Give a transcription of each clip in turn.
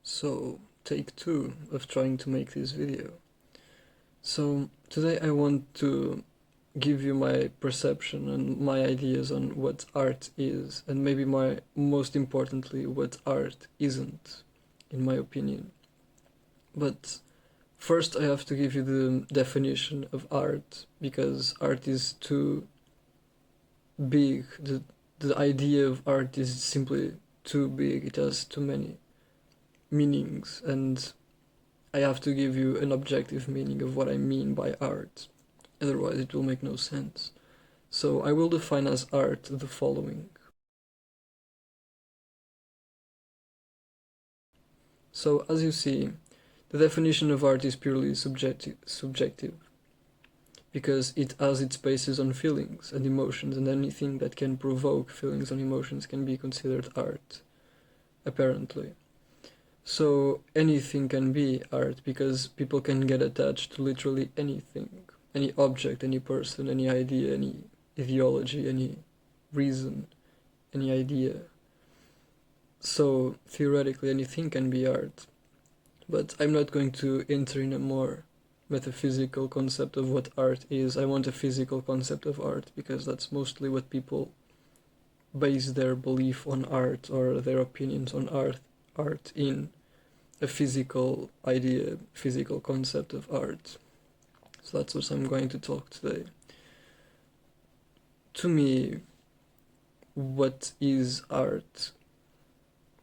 So, take two of trying to make this video. So, today I want to give you my perception and my ideas on what art is, and maybe most importantly, what art isn't, in my opinion. But first I have to give you the definition of art, because art is too big. The idea of art is simply too big. It has too many meanings, and I have to give you an objective meaning of what I mean by art, otherwise it will make no sense. So I will define as art the following. So as you see, the definition of art is purely subjective, because it has its basis on feelings and emotions, and anything that can provoke feelings and emotions can be considered art, apparently. So anything can be art because people can get attached to literally anything, any object, any person, any idea, any ideology, any reason, any idea. So theoretically anything can be art, but I'm not going to enter in a more metaphysical concept of what art is. I want a physical concept of art because that's mostly what people base their belief on art or their opinions on art in. A physical idea, physical concept of art. So that's what I'm going to talk today. To me, what is art?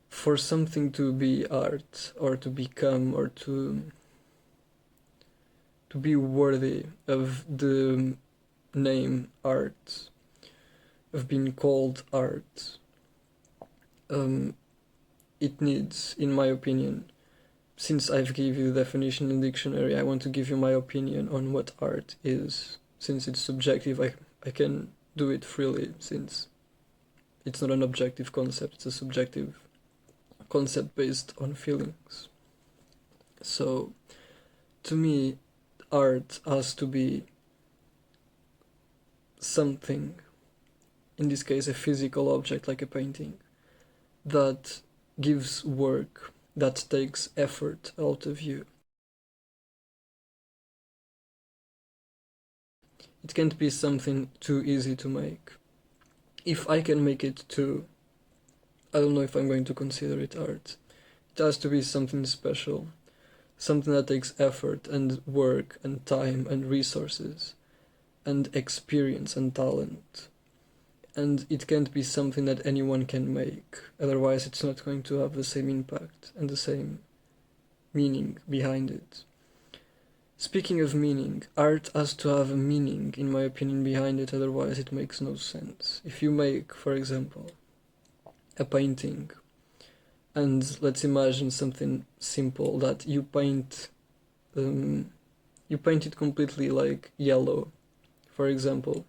For something to be art, or to become, or to be worthy of the name art, of being called art, it needs, in my opinion, since I've gave you the definition in the dictionary, I want to give you my opinion on what art is. Since it's subjective, I can do it freely, since it's not an objective concept, it's a subjective concept based on feelings. So, to me, art has to be something, in this case a physical object like a painting, that gives work, that takes effort out of you. It can't be something too easy to make. If I can make it too, I don't know if I'm going to consider it art. It has to be something special, something that takes effort and work and time and resources and experience and talent. And it can't be something that anyone can make, otherwise it's not going to have the same impact and the same meaning behind it. Speaking of meaning, art has to have a meaning, in my opinion, behind it, otherwise it makes no sense. If you make, for example, a painting, and let's imagine something simple, that you paint it completely like yellow, for example,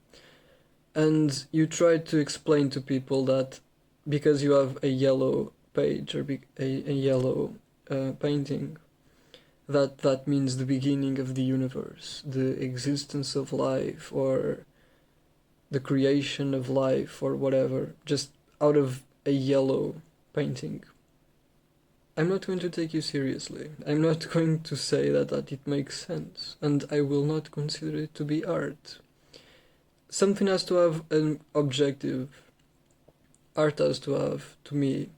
and you try to explain to people that because you have a yellow page or a yellow painting, that means the beginning of the universe, the existence of life, or the creation of life, or whatever, just out of a yellow painting. I'm not going to take you seriously. I'm not going to say that it makes sense, and I will not consider it to be art. Something has to have an objective. Art has to have, to me,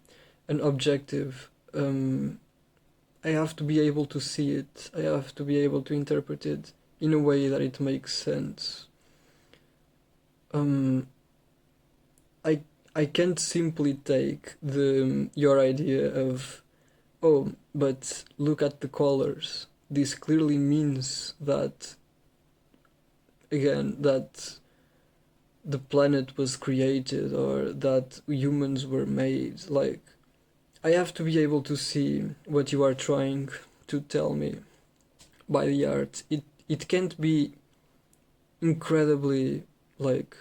an objective. I have to be able to see it. I have to be able to interpret it in a way that it makes sense. I can't simply take your idea of, oh, but look at the colors. This clearly means that, again, that the planet was created or that humans were made. Like, I have to be able to see what you are trying to tell me by the art. It can't be incredibly, like,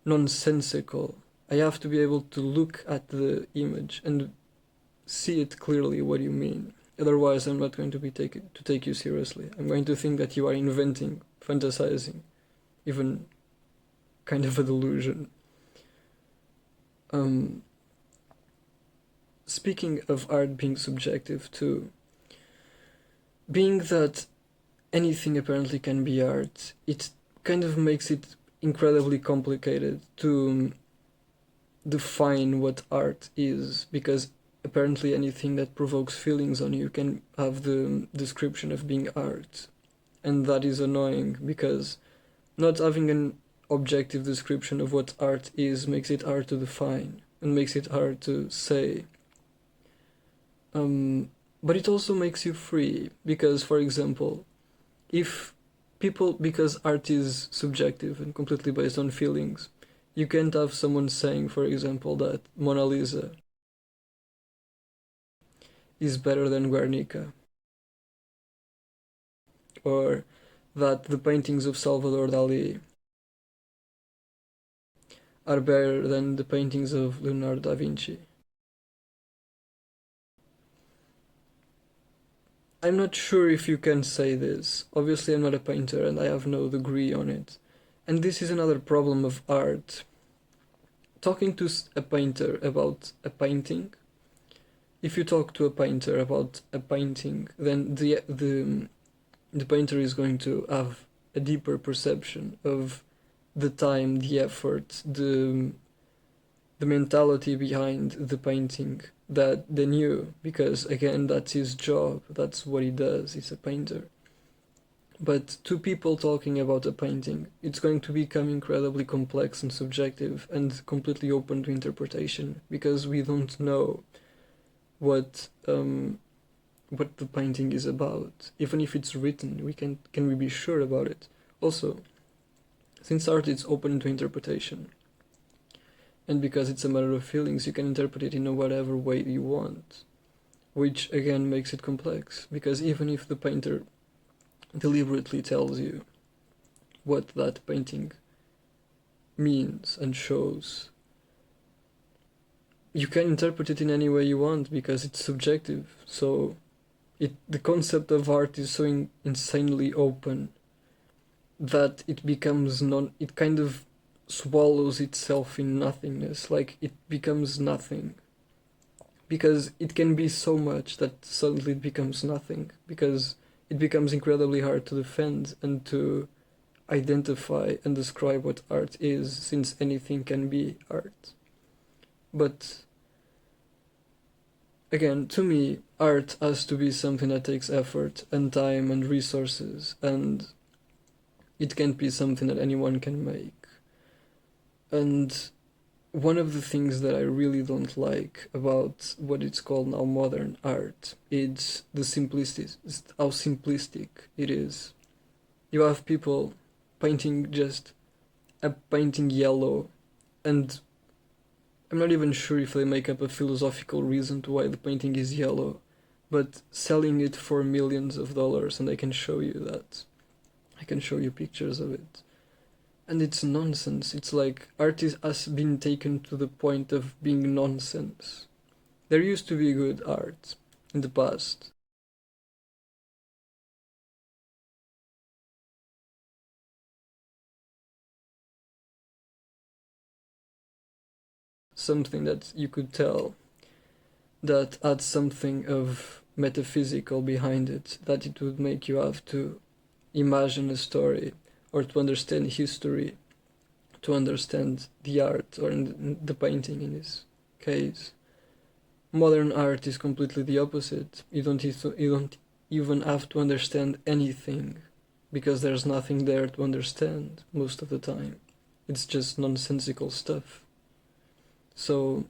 nonsensical. I have to be able to look at the image and see it clearly what you mean. Otherwise, I'm not going to take you seriously. I'm going to think that you are inventing, fantasizing, even kind of a delusion. speaking of art being subjective too, being that anything apparently can be art, it kind of makes it incredibly complicated to define what art is, because apparently anything that provokes feelings on you can have the description of being art. And that is annoying, because not having an objective description of what art is makes it hard to define and makes it hard to say. But it also makes you free, because, for example, if because art is subjective and completely based on feelings, you can't have someone saying, for example, that Mona Lisa is better than Guernica, or that the paintings of Salvador Dali are better than the paintings of Leonardo da Vinci. I'm not sure if you can say this. Obviously, I'm not a painter and I have no degree on it. And this is another problem of art. Talking to a painter about a painting, if you talk to a painter about a painting, then the painter is going to have a deeper perception of the time, the effort, the mentality behind the painting than you, because again, that's his job, that's what he does, he's a painter. But two people talking about a painting, it's going to become incredibly complex and subjective and completely open to interpretation, because we don't know what the painting is about. Even if it's written, can we be sure about it? Also, since art is open to interpretation, and because it's a matter of feelings, you can interpret it in whatever way you want, which again makes it complex, because even if the painter deliberately tells you what that painting means and shows, you can interpret it in any way you want because it's subjective. So the concept of art is so insanely open that it kind of swallows itself in nothingness, like it becomes nothing, because it can be so much that suddenly it becomes nothing, because it becomes incredibly hard to defend and to identify and describe what art is, since anything can be art. But again, to me, art has to be something that takes effort and time and resources, and it can't be something that anyone can make. And one of the things that I really don't like about what it's called now modern art is how simplistic it is. You have people painting just a painting yellow, and I'm not even sure if they make up a philosophical reason to why the painting is yellow, but selling it for millions of dollars, and I can show you that. I can show you pictures of it. And it's nonsense. It's like art has been taken to the point of being nonsense. There used to be good art in the past. Something that you could tell that had something of metaphysical behind it, that it would make you have to imagine a story or to understand history, to understand the art, or in the painting in this case. Modern art is completely the opposite. You don't even have to understand anything, because there's nothing there to understand most of the time. It's just nonsensical stuff. So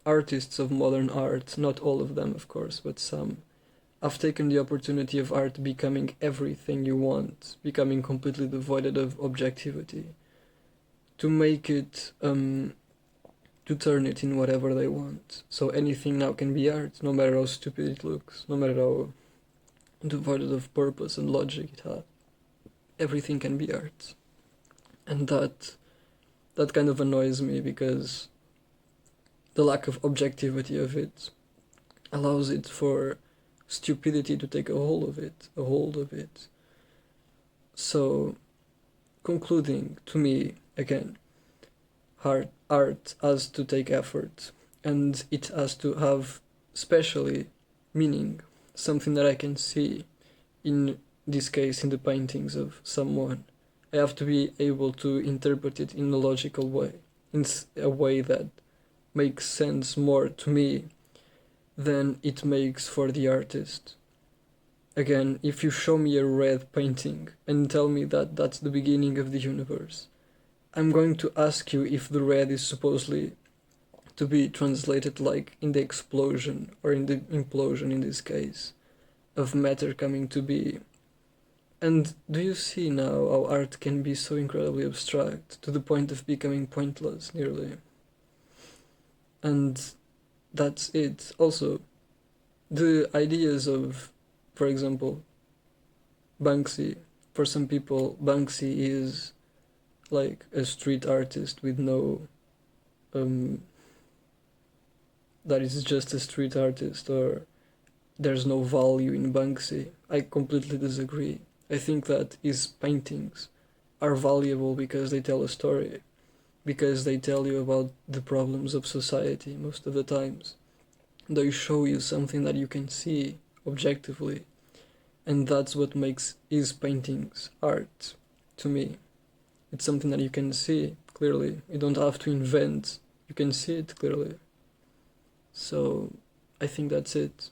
artists of modern art, not all of them of course, but some, have taken the opportunity of art becoming everything you want, becoming completely devoid of objectivity, to make it, to turn it in whatever they want. So anything now can be art, no matter how stupid it looks, no matter how devoid of purpose and logic it has. Everything can be art. And that kind of annoys me, because the lack of objectivity of it allows it for stupidity to take a hold of it. So, concluding, to me, again, art has to take effort, and it has to have especially meaning, something that I can see, in this case in the paintings of someone. I have to be able to interpret it in a logical way, in a way that makes sense more to me than it makes for the artist. Again, if you show me a red painting and tell me that that's the beginning of the universe, I'm going to ask you if the red is supposedly to be translated like in the explosion or in the implosion in this case of matter coming to be. And do you see now how art can be so incredibly abstract to the point of becoming pointless nearly? And that's it. Also, the ideas of, for example, Banksy. For some people, Banksy is like a street artist with no that is just a street artist, or there's no value in Banksy. I completely disagree. I think that his paintings are valuable because they tell a story, because they tell you about the problems of society most of the times. They show you something that you can see objectively, and that's what makes his paintings art to me. It's something that you can see clearly. You don't have to invent, you can see it clearly. So I think that's it.